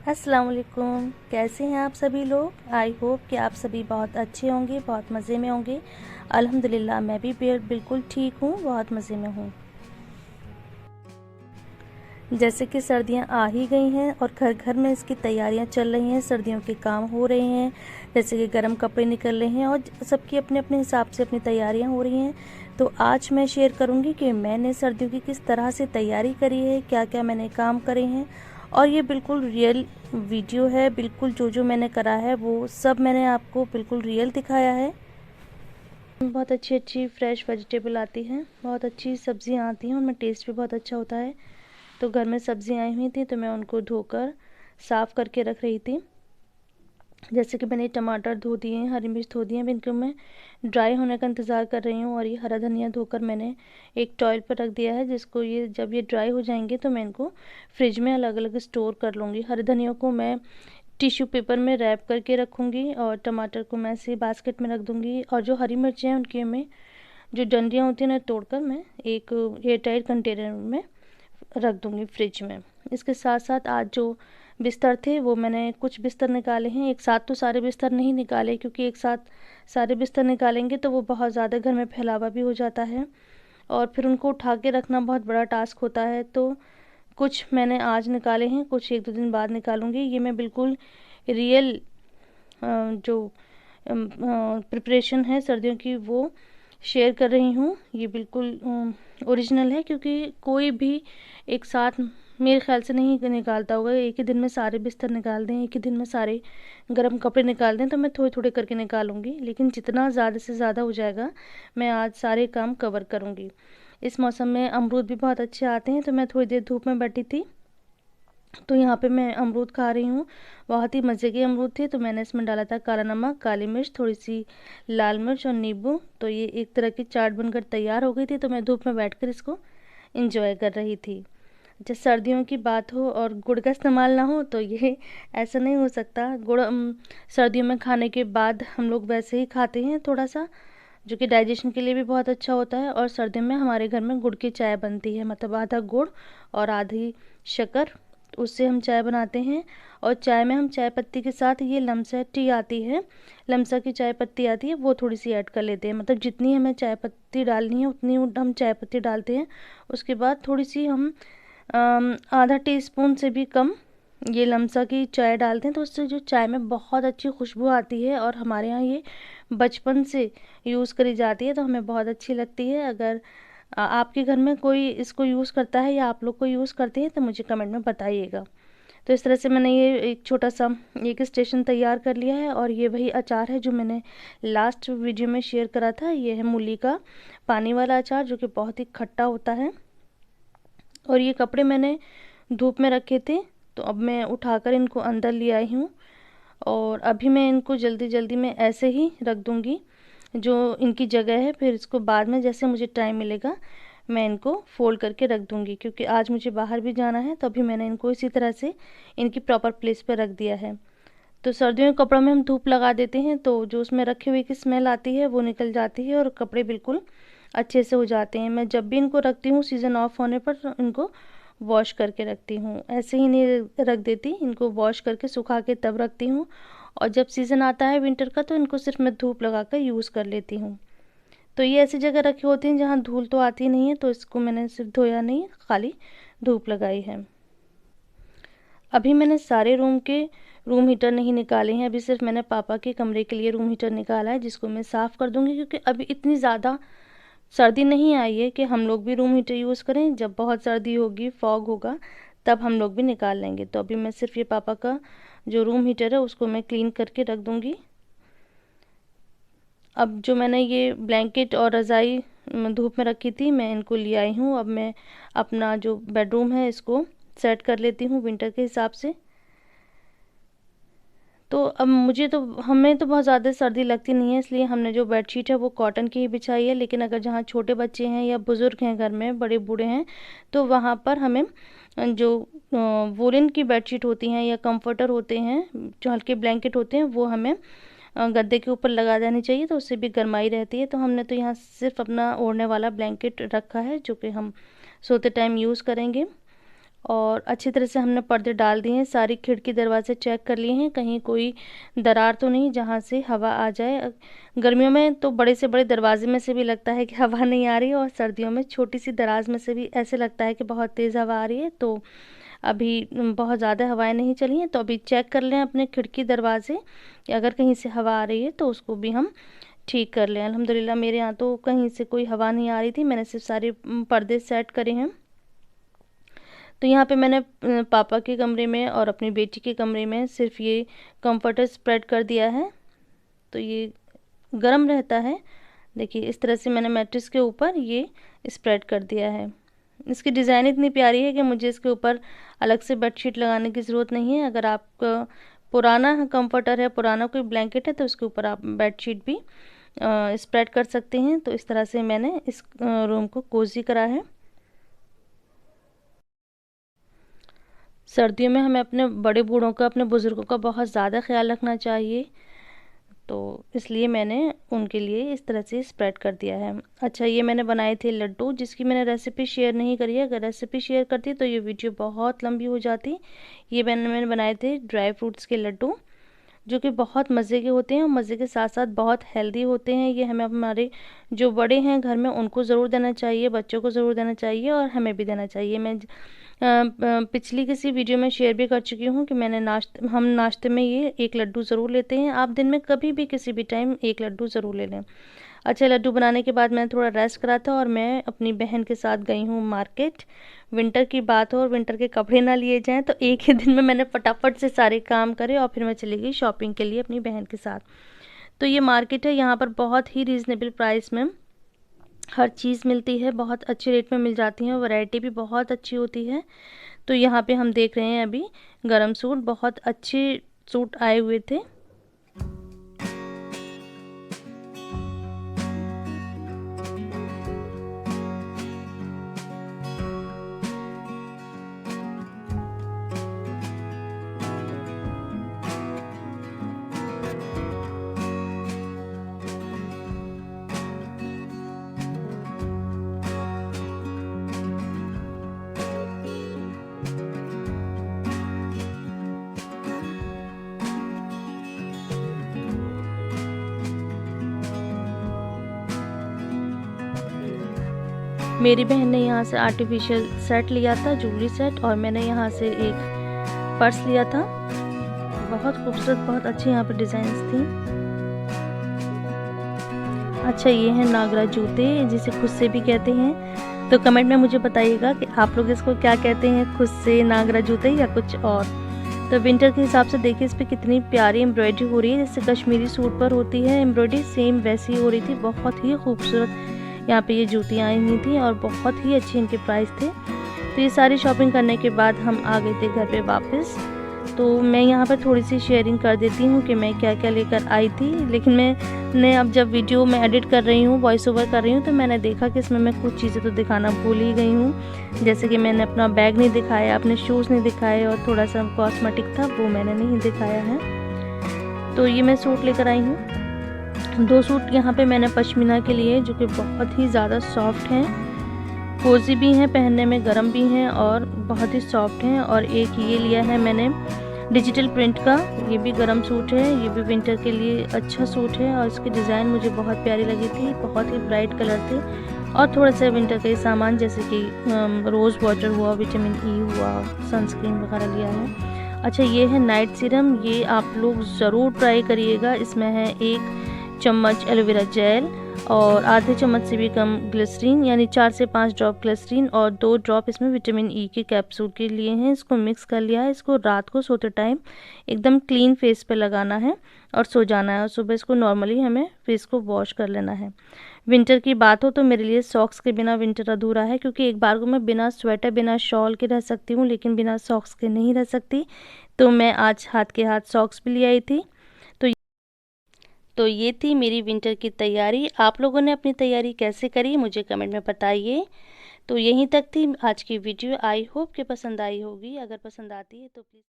अस्सलाम वालेकुम। कैसे हैं आप सभी लोग। आई होप कि आप सभी बहुत अच्छे होंगे, बहुत मज़े में होंगे। अल्हम्दुलिल्लाह मैं भी बिल्कुल ठीक हूँ, बहुत मज़े में हूँ। जैसे कि सर्दियाँ आ ही गई हैं और घर घर में इसकी तैयारियाँ चल रही हैं, सर्दियों के काम हो रहे हैं, जैसे कि गर्म कपड़े निकल रहे हैं और सबकी अपने अपने हिसाब से अपनी तैयारियाँ हो रही हैं। तो आज मैं शेयर करूँगी कि मैंने सर्दियों की किस तरह से तैयारी करी है, क्या क्या मैंने काम करे हैं। और ये बिल्कुल रियल वीडियो है, बिल्कुल जो मैंने करा है वो सब मैंने आपको बिल्कुल रियल दिखाया है। बहुत अच्छी अच्छी फ्रेश वेजिटेबल आती हैं, बहुत अच्छी सब्जियां आती हैं, उनमें टेस्ट भी बहुत अच्छा होता है। तो घर में सब्जियां आई हुई थी तो मैं उनको धोकर साफ़ करके रख रही थी। जैसे कि मैंने टमाटर धो दिए हैं, हरी मिर्च धो दी हैं, इनको मैं ड्राई होने का इंतज़ार कर रही हूँ। और ये हरा धनिया धोकर मैंने एक टॉयल पर रख दिया है, जिसको ये जब ये ड्राई हो जाएंगे तो मैं इनको फ्रिज में अलग अलग स्टोर कर लूँगी। हरे धनिया को मैं टिश्यू पेपर में रैप करके रखूँगी और टमाटर को मैं ऐसे बास्केट में रख दूँगी। और जो हरी मिर्चें हैं उनकी मैं जो डंडियाँ होती हैं ना तोड़कर मैं एक एयर टाइट कंटेनर में रख दूँगी फ्रिज में। इसके साथ साथ आज जो बिस्तर थे वो मैंने कुछ बिस्तर निकाले हैं, एक साथ तो सारे बिस्तर नहीं निकाले, क्योंकि एक साथ सारे बिस्तर निकालेंगे तो वो बहुत ज़्यादा घर में फैलावा भी हो जाता है और फिर उनको उठा के रखना बहुत बड़ा टास्क होता है। तो कुछ मैंने आज निकाले हैं, कुछ एक दो दिन बाद निकालूंगी। ये मैं बिल्कुल रियल जो प्रिपरेशन है सर्दियों की वो शेयर कर रही हूँ। ये बिल्कुल ओरिजिनल है, क्योंकि कोई भी एक साथ मेरे ख्याल से नहीं निकालता होगा। एक ही दिन में सारे बिस्तर निकाल दें, एक ही दिन में सारे गर्म कपड़े निकाल दें, तो मैं थोड़े थोड़े करके निकालूंगी। लेकिन जितना ज़्यादा से ज़्यादा हो जाएगा मैं आज सारे काम कवर करूँगी। इस मौसम में अमरूद भी बहुत अच्छे आते हैं, तो मैं थोड़ी देर धूप में बैठी थी तो यहाँ पे मैं अमरूद खा रही हूँ। बहुत ही मज़े के अमरूद थे। तो मैंने इसमें डाला था काला नमक, काली मिर्च, थोड़ी सी लाल मिर्च और नींबू। तो ये एक तरह की चाट बनकर तैयार हो गई थी। तो मैं धूप में बैठकर इसको इंजॉय कर रही थी। जब सर्दियों की बात हो और गुड़ का इस्तेमाल ना हो तो ये ऐसा नहीं हो सकता। गुड़ सर्दियों में खाने के बाद हम लोग वैसे ही खाते हैं थोड़ा सा, जो कि डाइजेशन के लिए भी बहुत अच्छा होता है। और सर्दियों में हमारे घर में गुड़ की चाय बनती है, मतलब आधा गुड़ और आधी शक्कर, उससे हम चाय बनाते हैं। और चाय में हम चाय पत्ती के साथ ये लमसा टी आती है, लमसा की चाय पत्ती आती है, वो थोड़ी सी ऐड कर लेते हैं। मतलब जितनी हमें चाय पत्ती डालनी है उतनी हम चाय पत्ती डालते हैं। उसके बाद थोड़ी सी हम आधा टीस्पून से भी कम ये लमसा की चाय डालते हैं, तो उससे जो चाय में बहुत अच्छी खुशबू आती है। और हमारे यहाँ ये बचपन से यूज़ करी जाती है, तो हमें बहुत अच्छी लगती है। अगर आपके घर में कोई इसको यूज़ करता है या आप लोग को यूज़ करते हैं तो मुझे कमेंट में बताइएगा। तो इस तरह से मैंने ये एक छोटा सा एक स्टेशन तैयार कर लिया है। और ये वही अचार है जो मैंने लास्ट वीडियो में शेयर करा था। ये है मूली का पानी वाला अचार, जो कि बहुत ही खट्टा होता है। और ये कपड़े मैंने धूप में रखे थे, तो अब मैं उठाकर इनको अंदर ले आई हूँ। और अभी मैं इनको जल्दी जल्दी में ऐसे ही रख दूँगी जो इनकी जगह है। फिर इसको बाद में जैसे मुझे टाइम मिलेगा मैं इनको फ़ोल्ड करके रख दूँगी, क्योंकि आज मुझे बाहर भी जाना है। तभी मैंने इनको इसी तरह से इनकी प्रॉपर प्लेस पर रख दिया है। तो सर्दियों के कपड़ों में हम धूप लगा देते हैं तो जो उसमें रखे हुए की स्मेल आती है वो निकल जाती है और कपड़े बिल्कुल अच्छे से हो जाते हैं। मैं जब भी इनको रखती हूँ सीज़न ऑफ होने पर इनको वॉश करके रखती हूँ, ऐसे ही नहीं रख देती, इनको वॉश करके सुखा के तब रखती हूँ। और जब सीज़न आता है विंटर का तो इनको सिर्फ मैं धूप लगा कर यूज़ कर लेती हूँ। तो ये ऐसी जगह रखी होती हैं जहाँ धूल तो आती नहीं है, तो इसको मैंने सिर्फ धोया नहीं, खाली धूप लगाई है। अभी मैंने सारे रूम हीटर नहीं निकाले हैं, अभी सिर्फ मैंने पापा के कमरे के लिए रूम हीटर निकाला है, जिसको मैं साफ़ कर दूँगी। क्योंकि अभी इतनी ज़्यादा सर्दी नहीं आई है कि हम लोग भी रूम हीटर यूज़ करें। जब बहुत सर्दी होगी, फॉग होगा, तब हम लोग भी निकाल लेंगे। तो अभी मैं सिर्फ ये पापा का जो रूम हीटर है उसको मैं क्लीन करके रख दूँगी। अब जो मैंने ये ब्लैंकेट और रज़ाई धूप में रखी थी मैं इनको ले आई हूँ। अब मैं अपना जो बेडरूम है इसको सेट कर लेती हूँ विंटर के हिसाब से। तो अब हमें तो बहुत ज़्यादा सर्दी लगती नहीं है, इसलिए हमने जो बेडशीट है वो कॉटन की ही बिछाई है। लेकिन अगर जहाँ छोटे बच्चे हैं या बुज़ुर्ग हैं घर में, बड़े बूढ़े हैं, तो वहाँ पर हमें जो वूलन की बेडशीट होती हैं या कंफर्टर होते हैं, जो हल्के ब्लैंकेट होते हैं, वो हमें गद्दे के ऊपर लगा देनी चाहिए, तो उससे भी गर्माई रहती है। तो हमने तो यहाँ सिर्फ अपना ओढ़ने वाला ब्लैंकेट रखा है, जो कि हम सोते टाइम यूज़ करेंगे। और अच्छी तरह से हमने पर्दे डाल दिए हैं। सारी खिड़की दरवाजे चेक कर लिए हैं, कहीं कोई दरार तो नहीं जहाँ से हवा आ जाए। गर्मियों में तो बड़े से बड़े दरवाजे में से भी लगता है कि हवा नहीं आ रही है, और सर्दियों में छोटी सी दराज में से भी ऐसे लगता है कि बहुत तेज़ हवा आ रही है। तो अभी बहुत ज़्यादा हवाएं नहीं चली हैं, तो अभी चेक कर लें अपने खिड़की दरवाजे कि अगर कहीं से हवा आ रही है तो उसको भी हम ठीक कर लें। अल्हम्दुलिल्लाह मेरे यहाँ तो कहीं से कोई हवा नहीं आ रही थी, मैंने सिर्फ सारे पर्दे सेट करे हैं। तो यहाँ पे मैंने पापा के कमरे में और अपनी बेटी के कमरे में सिर्फ ये कंफर्टर स्प्रेड कर दिया है, तो ये गर्म रहता है। देखिए इस तरह से मैंने मैट्रेस के ऊपर ये स्प्रेड कर दिया है। इसकी डिज़ाइन इतनी प्यारी है कि मुझे इसके ऊपर अलग से बेडशीट लगाने की ज़रूरत नहीं है। अगर आपका पुराना कंफर्टर है, पुराना कोई ब्लैंकेट है, तो उसके ऊपर आप बेडशीट भी स्प्रेड कर सकते हैं। तो इस तरह से मैंने इस रूम को कोजी करा है। सर्दियों में हमें अपने बड़े बूढ़ों का, अपने बुज़ुर्गों का बहुत ज़्यादा ख्याल रखना चाहिए, तो इसलिए मैंने उनके लिए इस तरह से स्प्रेड कर दिया है। अच्छा, ये मैंने बनाए थे लड्डू, जिसकी मैंने रेसिपी शेयर नहीं करी है। अगर रेसिपी शेयर करती तो ये वीडियो बहुत लंबी हो जाती। ये मैंने बनाए थे ड्राई फ्रूट्स के लड्डू, जो कि बहुत मज़े के होते हैं और मज़े के साथ साथ बहुत हेल्दी होते हैं। ये हमें हमारे जो बड़े हैं घर में उनको ज़रूर देना चाहिए, बच्चों को ज़रूर देना चाहिए और हमें भी देना चाहिए। मैं पिछली किसी वीडियो में शेयर भी कर चुकी हूँ कि हम नाश्ते में ये एक लड्डू ज़रूर लेते हैं। आप दिन में कभी भी किसी भी टाइम एक लड्डू ज़रूर ले लें। अच्छा, लड्डू बनाने के बाद मैंने थोड़ा रेस्ट करा था और मैं अपनी बहन के साथ गई हूँ मार्केट। विंटर की बात हो और विंटर के कपड़े ना लिए जाएं, तो एक ही दिन में मैंने फटाफट से सारे काम करे और फिर मैं चली गई शॉपिंग के लिए अपनी बहन के साथ। तो ये मार्केट है, यहाँ पर बहुत ही रीज़नेबल प्राइस में हर चीज़ मिलती है, बहुत अच्छे रेट में मिल जाती है, वैरायटी भी बहुत अच्छी होती है। तो यहाँ पे हम देख रहे हैं अभी गरम सूट, बहुत अच्छे सूट आए हुए थे। मेरी बहन ने यहाँ से आर्टिफिशियल सेट लिया था, ज्वेलरी सेट, और मैंने यहाँ से एक पर्स लिया था। बहुत खूबसूरत, बहुत अच्छी यहाँ पर डिज़ाइंस थी। अच्छा, ये हैं नागरा जूते, जिसे खुस्से भी कहते हैं। तो कमेंट में मुझे बताइएगा कि आप लोग इसको क्या कहते हैं, खुस्से, नागरा जूते या कुछ और। तो विंटर के हिसाब से देखिए इस पर कितनी प्यारी एम्ब्रॉयडरी हो रही है, जैसे कश्मीरी सूट पर होती है एम्ब्रॉयडरी, सेम वैसी हो रही थी। बहुत ही खूबसूरत यहाँ पे ये जूतियाँ आई हुई थी और बहुत ही अच्छी इनके प्राइस थे। तो ये सारी शॉपिंग करने के बाद हम आ गए थे घर पे वापस। तो मैं यहाँ पर थोड़ी सी शेयरिंग कर देती हूँ कि मैं क्या क्या लेकर आई थी। लेकिन मैंने अब जब वीडियो में एडिट कर रही हूँ, वॉइस ओवर कर रही हूँ, तो मैंने देखा कि इसमें मैं कुछ चीज़ें तो दिखाना भूल ही गई हूँ। जैसे कि मैंने अपना बैग नहीं दिखाया, अपने शूज़ नहीं दिखाए, और थोड़ा सा कॉस्मेटिक था वो मैंने नहीं दिखाया है। तो ये मैं सूट लेकर आई हूँ। 2 सूट यहाँ पे मैंने पश्मीना के लिए, जो कि बहुत ही ज़्यादा सॉफ्ट हैं, कोजी भी हैं, पहनने में गर्म भी हैं और बहुत ही सॉफ्ट हैं। और एक ये लिया है मैंने डिजिटल प्रिंट का, ये भी गर्म सूट है, ये भी विंटर के लिए अच्छा सूट है और इसकी डिज़ाइन मुझे बहुत प्यारी लगी थी, बहुत ही ब्राइट कलर थे। और थोड़ा सा विंटर का सामान जैसे कि रोज़ वाटर हुआ, विटामिन ई हुआ, सनस्क्रीन वगैरह लिया है। अच्छा, ये है नाइट सीरम, ये आप लोग ज़रूर ट्राई करिएगा। इसमें है 1 चम्मच एलोवेरा जेल और आधे चम्मच से भी कम ग्लिसरीन, यानी 4 से 5 ड्रॉप ग्लिसरीन, और 2 ड्रॉप इसमें विटामिन ई के कैप्सूल के लिए हैं। इसको मिक्स कर लिया है। इसको रात को सोते टाइम एकदम क्लीन फेस पे लगाना है और सो जाना है, और सुबह इसको नॉर्मली हमें फेस को वॉश कर लेना है। विंटर की बात हो तो मेरे लिए सॉक्स के बिना विंटर अधूरा है, क्योंकि एक बार को मैं बिना स्वेटर, बिना शॉल के रह सकती हूँ, लेकिन बिना सॉक्स के नहीं रह सकती। तो मैं आज हाथ के हाथ सॉक्स भी ले आई थी। तो ये थी मेरी विंटर की तैयारी। आप लोगों ने अपनी तैयारी कैसे करी मुझे कमेंट में बताइए। तो यहीं तक थी आज की वीडियो। आई होप कि पसंद आई होगी। अगर पसंद आती है तो प्लीज़